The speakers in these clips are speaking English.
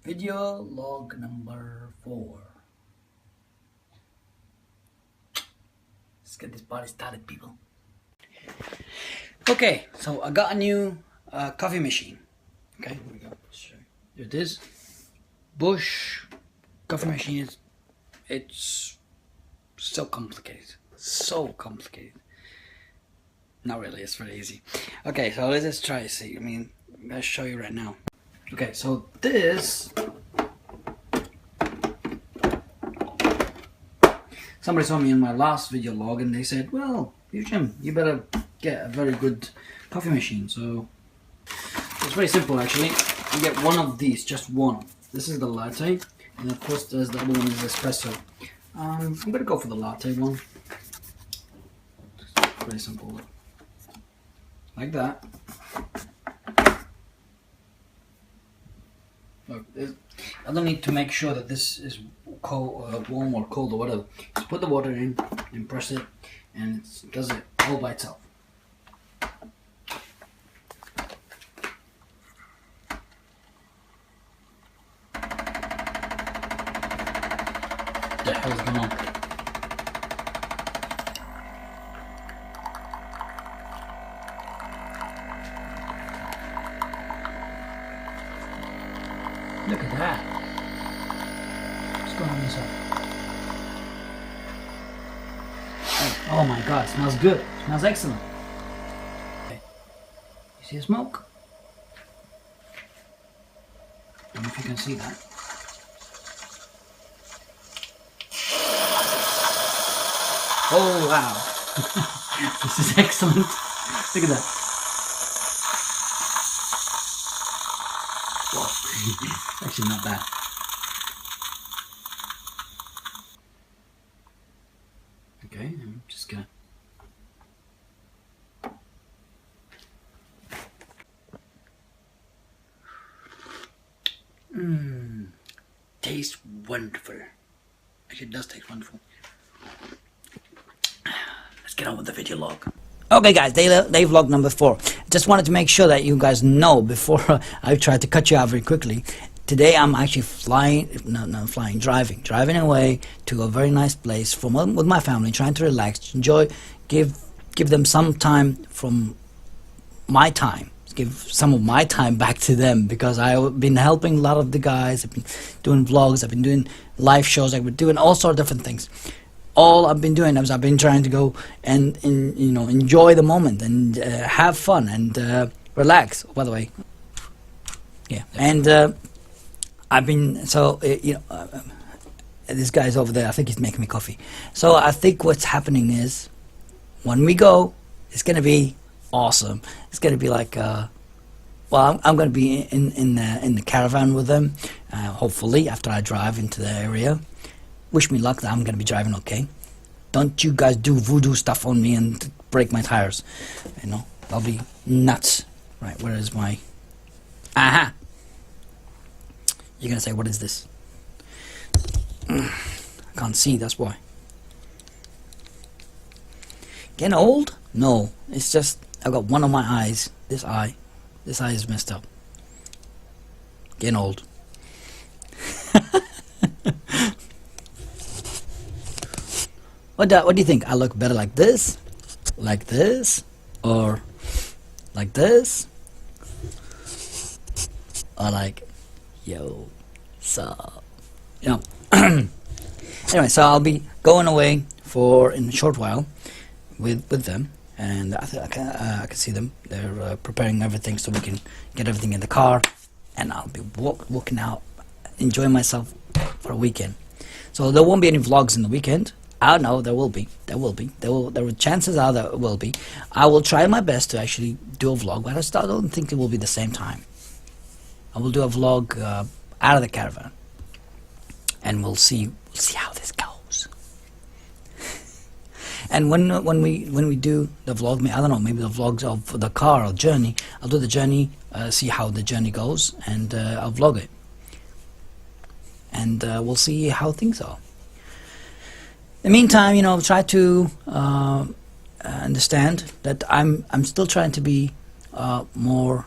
Video log number 4. Let's get this party started, people. Okay, so I got a new coffee machine. Okay, here we go. Here it is. Bush coffee machine. It's so complicated. So complicated. Not really, it's very easy. Okay, so let's just try to see. I'm gonna show you right now. Okay, so this, somebody saw me in my last video log and they said, well, Husham, you better get a very good coffee machine. So it's very simple actually. You get one of these, just one. This is the latte, and of course there's the other one is espresso. I'm gonna go for the latte one. Very simple, like that. Look, I don't need to make sure that this is cold, warm or cold or whatever. Just put the water in and press it, and it does it all by itself. What the hell is going on? Look at that. What's going on inside? Oh my god, it smells good. It smells excellent. Okay. You see the smoke? I don't know if you can see that. Oh wow. This is excellent. Look at that. Whoa. Actually not bad. Okay, I'm just gonna tastes wonderful. Actually, it does taste wonderful. Let's get on with the video log. Okay guys, day vlog number 4. Just wanted to make sure that you guys know before I try to cut you out very quickly. Today I'm actually driving away to a very nice place with my family, trying to relax, enjoy, give them some time from my time, give some of my time back to them, because I've been helping a lot of the guys. I've been doing vlogs, I've been doing live shows, I've been doing all sorts of different things. All I've been doing is I've been trying to go and enjoy the moment and have fun and relax. Oh, by the way, yeah, and I've been this guy's over there. I think he's making me coffee. So I think what's happening is when we go, it's gonna be awesome. It's gonna be like well, I'm gonna be in the caravan with them. Hopefully, after I drive into the area. Wish me luck that I'm gonna be driving okay. Don't you guys do voodoo stuff on me and break my tires. That'll be nuts. Right, where is my... Aha! You're gonna say, what is this? I can't see, that's why. Getting old? No, it's just I've got one of my eyes. This eye is messed up. Getting old. What do you think? I look better like this, or like this, or like, yo, sup? Anyway, so I'll be going away in a short while with them, and I can see them. They're preparing everything so we can get everything in the car, and I'll be walking out, enjoying myself for a weekend. So there won't be any vlogs in the weekend. I know there will be. Chances are there will be. I will try my best to actually do a vlog, but I don't think it will be the same time. I will do a vlog out of the caravan, and we'll see how this goes. And when we do the vlog, I don't know, maybe the vlogs of the car or journey. I'll do the journey, see how the journey goes, and I'll vlog it, and we'll see how things are. In the meantime, try to understand that I'm still trying to be more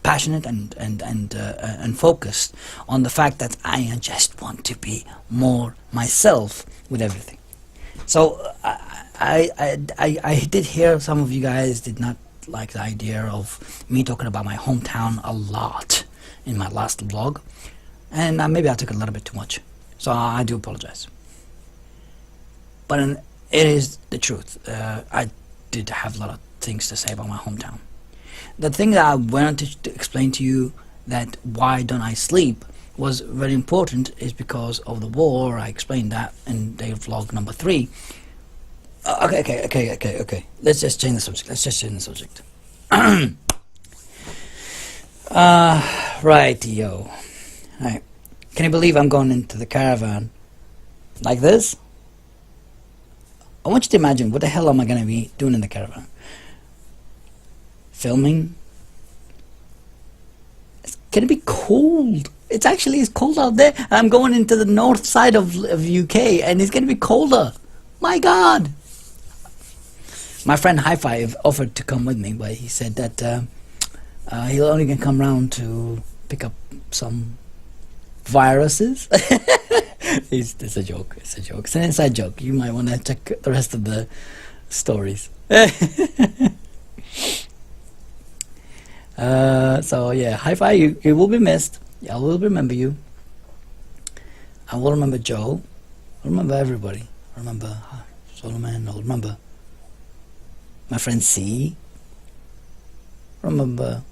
passionate and focused on the fact that I just want to be more myself with everything. So I did hear some of you guys did not like the idea of me talking about my hometown a lot in my last vlog, and maybe I took a little bit too much, so I do apologize. But it is the truth. I did have a lot of things to say about my hometown. The thing that I wanted to explain to you, that why don't I sleep, was very important, is because of the war. I explained that in day vlog number 3. Okay. Let's just change the subject. Right, yo. Alright. Can you believe I'm going into the caravan like this? I want you to imagine, what the hell am I going to be doing in the caravan? Filming? It's going to be cold. It's cold out there. I'm going into the north side of UK, and it's going to be colder. My God. My friend Hi-Fi offered to come with me, but he said that he'll only gonna come round to pick up some viruses. It's a joke. It's an inside joke. You might want to check the rest of the stories. So yeah, Hi-Fi, you will be missed. I will remember you. I will remember Joe. I'll remember everybody. I remember Solomon. I'll remember my friend C. Remember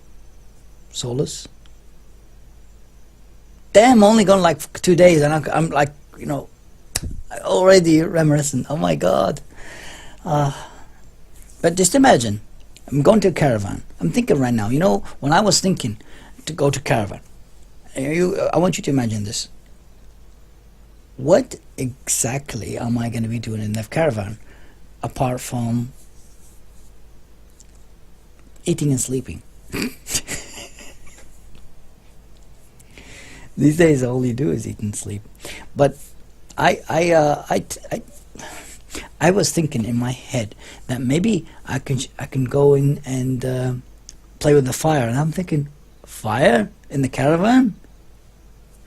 Solus. Damn, only gone like 2 days, and I'm like, already reminiscent. Oh my God. But just imagine, I'm going to a caravan. I'm thinking right now, when I was thinking to go to caravan, I want you to imagine this. What exactly am I going to be doing in the caravan, apart from eating and sleeping? These days all you do is eat and sleep. But I was thinking in my head that maybe I can go in and play with the fire, and I'm thinking, fire in the caravan?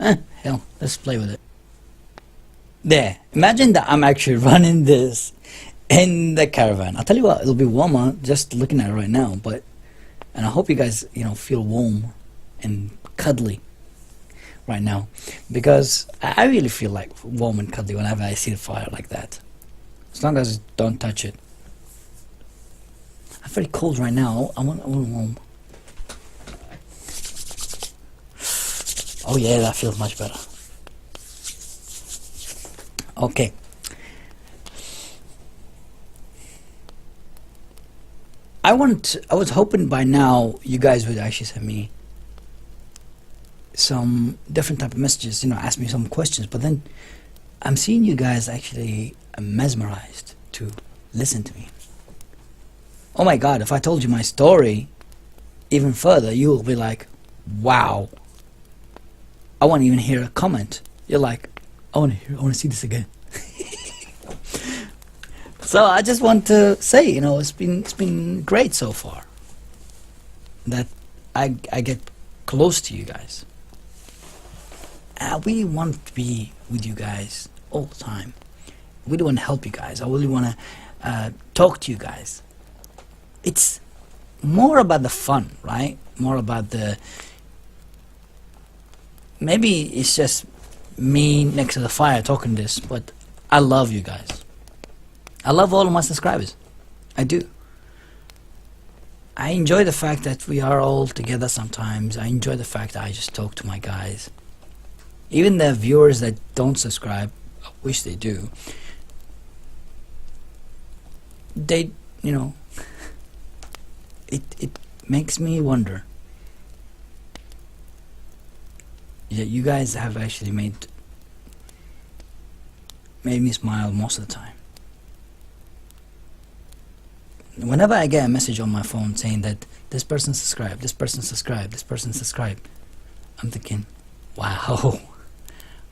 Hell, let's play with it. There, imagine that I'm actually running this in the caravan. I'll tell you what, it'll be warmer just looking at it right now, and I hope you guys, feel warm and cuddly right now, because I really feel like warm and cuddly whenever I see the fire like that, as long as don't touch it. I'm very cold right now. I want warm. Oh yeah, that feels much better. Okay. I was hoping by now you guys would actually send me some different type of messages, ask me some questions, but then I'm seeing you guys actually mesmerized to listen to me. Oh my God, if I told you my story even further, you will be like, wow. I won't even hear a comment. You're like, I want to see this again. So I just want to say, it's been great so far that I get close to you guys. I really want to be with you guys all the time. I really want to help you guys. I really want to talk to you guys. It's more about the fun, right? More about maybe it's just me next to the fire talking this, but I love you guys. I love all of my subscribers. I do. I enjoy the fact that we are all together sometimes. I enjoy the fact that I just talk to my guys. Even the viewers that don't subscribe, I wish they do. They, it makes me wonder. Yeah, you guys have actually made me smile most of the time. Whenever I get a message on my phone saying that this person subscribed, this person subscribed, this person subscribed, I'm thinking, wow,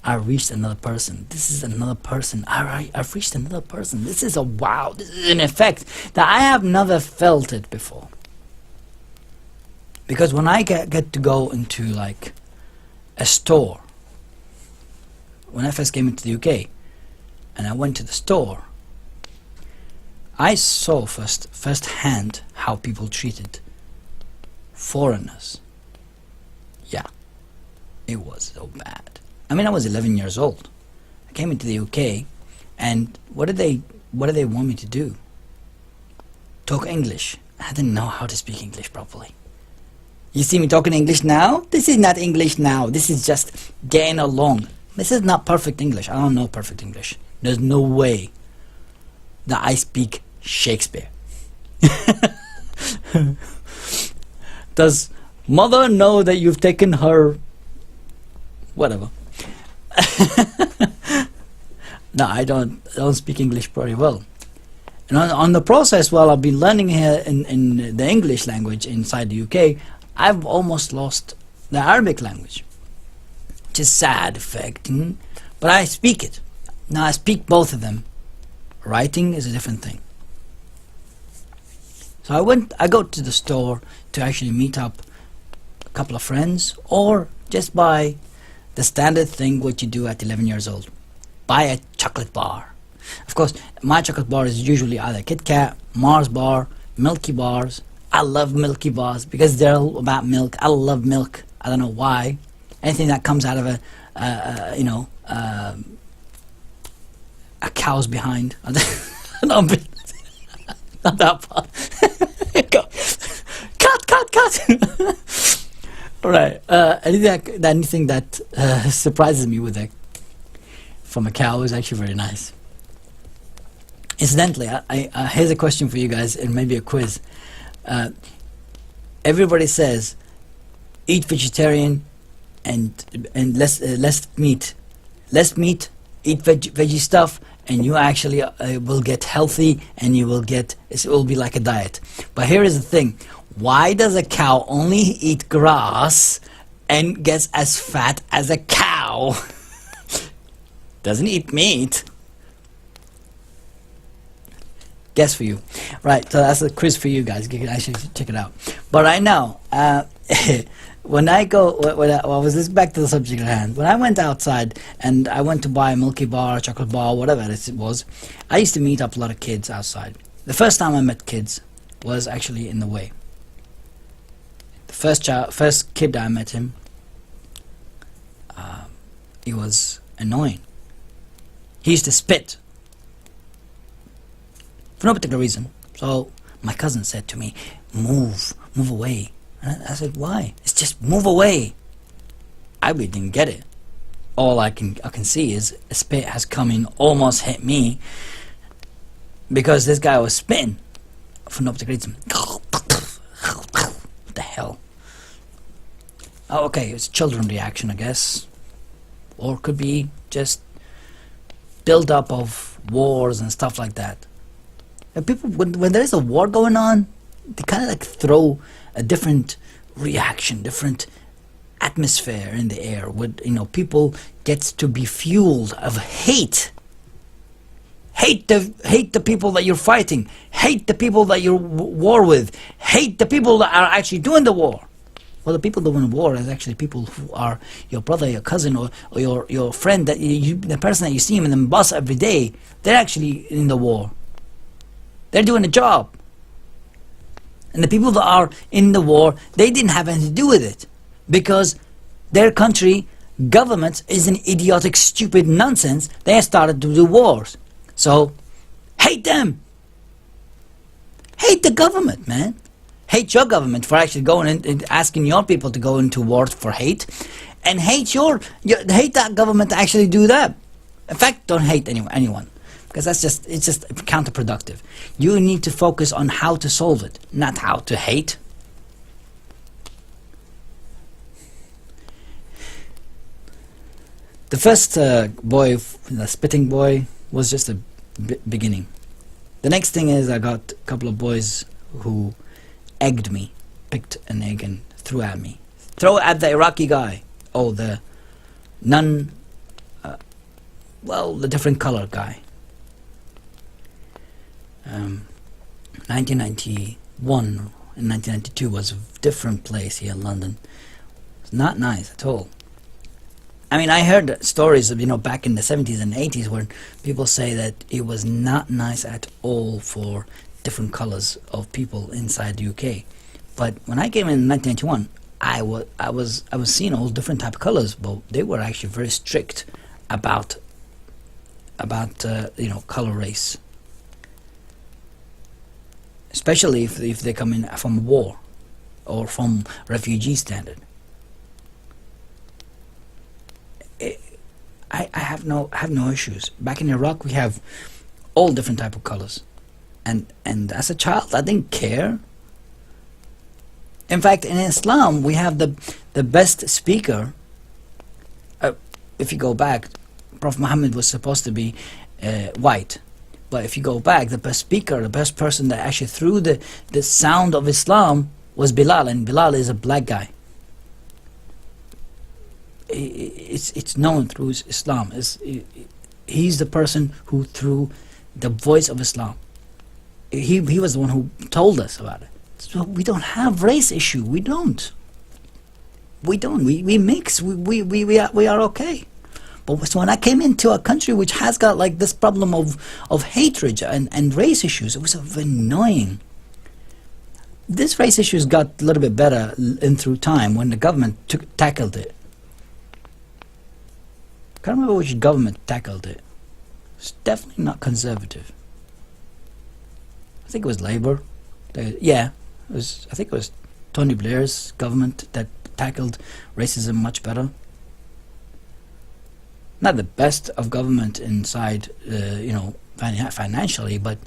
I reached another person. This is another person. I've reached another person. This is a wow. This is an effect that I have never felt it before. Because when I get to go into like a store, when I first came into the UK and I went to the store, I saw firsthand how people treated foreigners. Yeah, it was so bad. I mean, I was 11 years old. I came into the UK, and what did they want me to do? Talk English. I didn't know how to speak English properly. You see me talking English now? This is not English now. This is just getting along. This is not perfect English. I don't know perfect English. There's no way that I speak Shakespeare. Does mother know that you've taken her... whatever. No, I don't speak English very well. And on the process, while I've been learning here in the English language inside the UK, I've almost lost the Arabic language, which is sad fact, but I speak it. Now I speak both of them. Writing is a different thing. So I go to the store to actually meet up a couple of friends, or just buy the standard thing what you do at 11 years old. Buy a chocolate bar. Of course, my chocolate bar is usually either Kit Kat, Mars bar, Milky bars. I love Milky bars because they're all about milk. I love milk. I don't know why. Anything that comes out of a cow's behind. I don't know, not that part. Cut. All right. Anything that surprises me with from a cow is actually very nice. Incidentally, here's a question for you guys, and maybe a quiz. Everybody says eat vegetarian and less meat, eat veggie stuff, and you actually will get healthy, and it will be like a diet. But here is the thing: why does a cow only eat grass and gets as fat as a cow? Doesn't eat meat. Guess for you. Right, so that's a quiz for you guys. You can actually check it out. But right now, when I was listening back to the subject at hand, when I went outside and I went to buy a Milky bar, chocolate bar, whatever it was, I used to meet up a lot of kids outside. The first time I met kids was actually in the way. The first kid I met him, he was annoying. He used to spit. For no particular reason. So my cousin said to me, move away. And I said, why? It's just move away. I really didn't get it. All I can see is a spit has come in, almost hit me, because this guy was spitting for no particular reason. What the hell? Oh, okay, it's children reaction, I guess. Or it could be just build up of wars and stuff like that. And people, when there is a war going on, they kind of like throw a different reaction, different atmosphere in the air. With people gets to be fueled of hate. Hate the people that you're fighting. Hate the people that you're war with. Hate the people that are actually doing the war. Well, the people doing the war is actually people who are your brother, your cousin, or your friend, that the person that you see him in the bus every day. They're actually in the war. They're doing a job. And the people that are in the war, they didn't have anything to do with it. Because their country, government, is an idiotic, stupid nonsense. They started to do wars. So, hate them. Hate the government, man. Hate your government for actually going in and asking your people to go into war for hate. And hate hate that government to actually do that. In fact, don't hate anyone. Because it's just counterproductive. You need to focus on how to solve it, not how to hate. The first boy, the spitting boy, was just a beginning. The next thing is I got a couple of boys who egged me, picked an egg and threw at me. Throw at the Iraqi guy. Oh, the the different color guy. 1991, in 1992 was a different place here in London. It's not nice at all. I mean, I heard stories of, back in the 70s and 80s when people say that it was not nice at all for different colors of people inside the UK. But when I came in 1991, I was seeing all different type of colors, but they were actually very strict about color race, especially if they come in from war or from refugee standard. I have no issues. Back in Iraq, we have all different type of colors, and as a child, I didn't care. In fact, in Islam, we have the best speaker. If you go back, Prophet Muhammad was supposed to be white, but if you go back, the best speaker, the best person that actually threw the sound of Islam was Bilal, and Bilal is a black guy. It's known through Islam. He's the person who threw the voice of Islam. He was the one who told us about it. So we don't have race issue. We don't. We mix. We are okay. But so when I came into a country which has got like this problem of hatred and race issues, it was annoying. This race issues got a little bit better in through time when the government tackled it. I can't remember which government tackled it. It's definitely not conservative. I think it was Labour. I think it was Tony Blair's government that tackled racism much better. Not the best of government inside, financially, but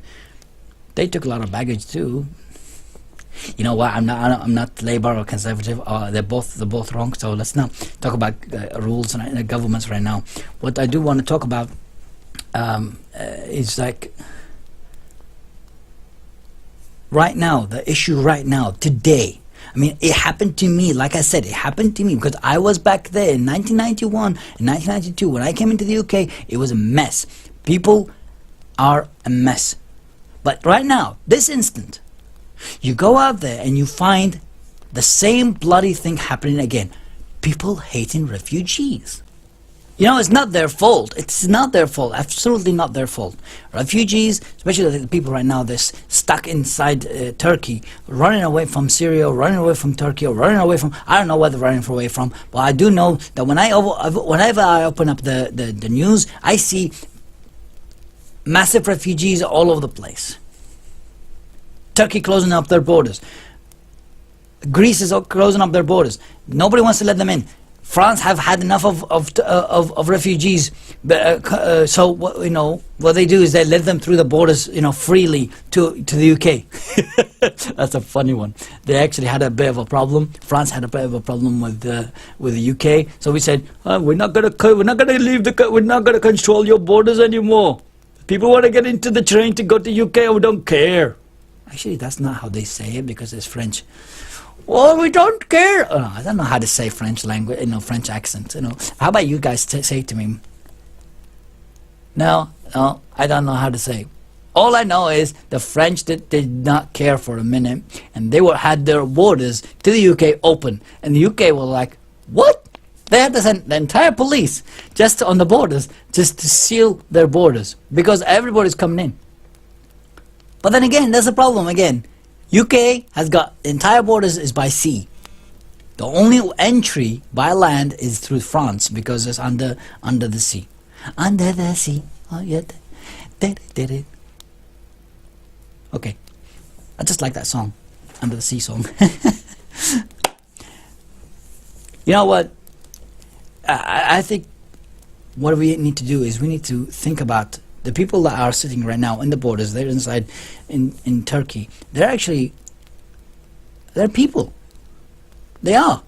they took a lot of baggage too. You know what? I'm not Labour or Conservative. They're both wrong. So let's not talk about rules and governments right now. What I do want to talk about is like right now, the issue right now, today. I mean, it happened to me. Like I said, it happened to me because I was back there in 1991 and 1992 when I came into the UK. It was a mess. People are a mess. But right now, this instant, you go out there and you find the same bloody thing happening again. People hating refugees. It's not their fault. It's not their fault. Absolutely not their fault. Refugees, especially the people right now, they're stuck inside Turkey, running away from Syria, running away from Turkey, or running away from, I don't know where they're running away from, but I do know that whenever I open up the news, I see massive refugees all over the place. Turkey closing up their borders. Greece is closing up their borders. Nobody wants to let them in. France have had enough of refugees, so what they do is they let them through the borders, freely to the UK. That's a funny one. They actually had a bit of a problem. France had a bit of a problem with the UK, so we said we're not gonna control your borders anymore. People want to get into the train to go to UK, we don't care. Actually, that's not how they say it because it's French. Well, we don't care. I don't know how to say French language, French accent. How about you guys say it to me? No, I don't know how to say. All I know is the French did not care for a minute, and they had their borders to the UK open, and the UK were like, what? They had to send the entire police just on the borders, just to seal their borders, because everybody's coming in. But then again, there's a problem again. UK has got the entire borders is by sea. The only entry by land is through France because it's under the sea. Under the sea. Oh yeah. Okay. I just like that song. Under the Sea song. You know what? I think what we need to do is we need to think about the people that are sitting right now in the borders. They're inside in Turkey. They're people. They are.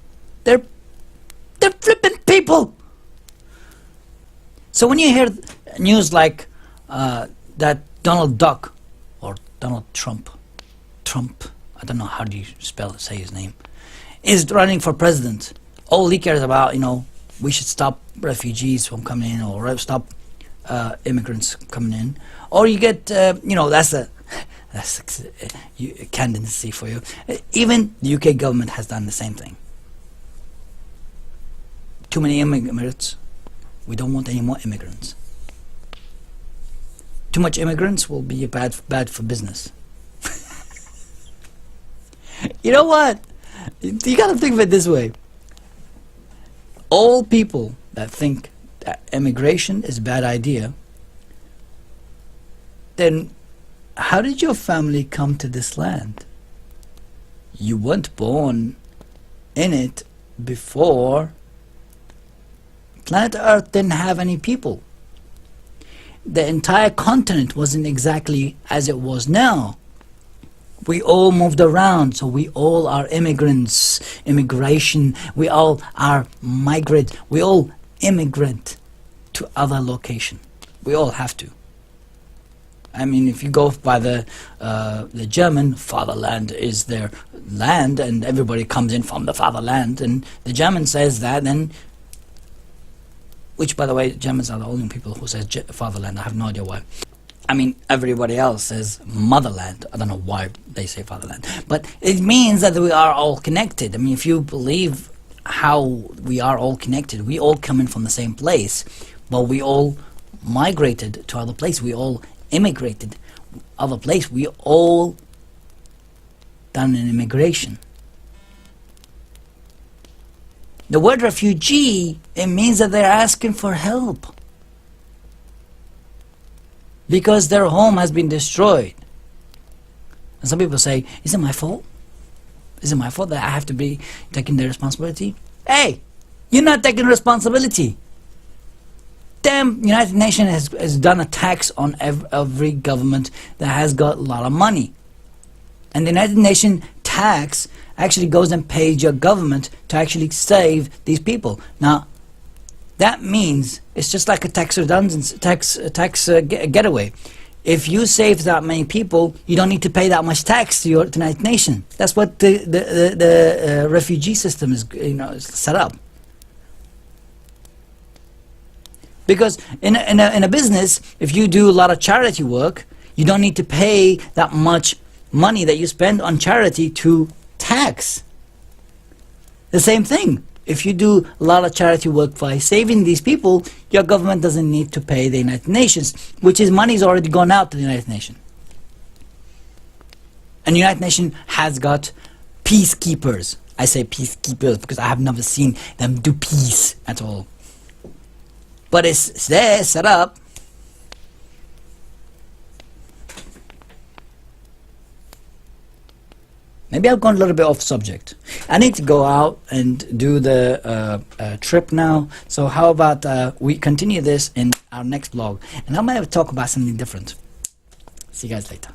They're flipping people. So when you hear news like that Donald Duck or Donald Trump, I don't know how do you say his name, is running for president. All he cares about, we should stop refugees from coming in or stop immigrants coming in. Or you get, candidacy for you. Even the UK government has done the same thing. Too many immigrants. We don't want any more immigrants. Too much immigrants will be bad for business. You know what? You gotta think of it this way. All people that think that immigration is a bad idea, then how did your family come to this land? You weren't born in it before. Planet Earth didn't have any people. The entire continent wasn't exactly as it was now. We all moved around, so we all are immigrants. Immigration, we all are migrant. We all immigrant to other location. We all have to. I mean, if you go by the German, fatherland is their land, and everybody comes in from the fatherland, and the German says that, then, which, by the way, Germans are the only people who says fatherland. I have no idea why. I mean, everybody else says motherland. I don't know why they say fatherland. But it means that we are all connected. I mean, if you believe how we are all connected, we all come in from the same place, but we all migrated to other place. We all immigrated other place. We all done an immigration. The word refugee, it means that they're asking for help because their home has been destroyed. And some people say, is it my fault? Is it my fault that I have to be taking the responsibility? Hey, you're not taking responsibility. Damn, United Nations has done a tax on every government that has got a lot of money. And the United Nations tax actually goes and pays your government to actually save these people. Now, that means it's just like a tax redundancy, tax getaway. If you save that many people, you don't need to pay that much tax to your United Nations. That's what the refugee system is, is set up. Because in a business, if you do a lot of charity work, you don't need to pay that much money that you spend on charity to tax. The same thing. If you do a lot of charity work by saving these people, your government doesn't need to pay the United Nations, which is money's already gone out to the United Nations. And the United Nations has got peacekeepers. I say peacekeepers because I have never seen them do peace at all. But it's there, set up. Maybe I've gone a little bit off subject. I need to go out and do the trip now. So how about we continue this in our next vlog. And I might talk about something different. See you guys later.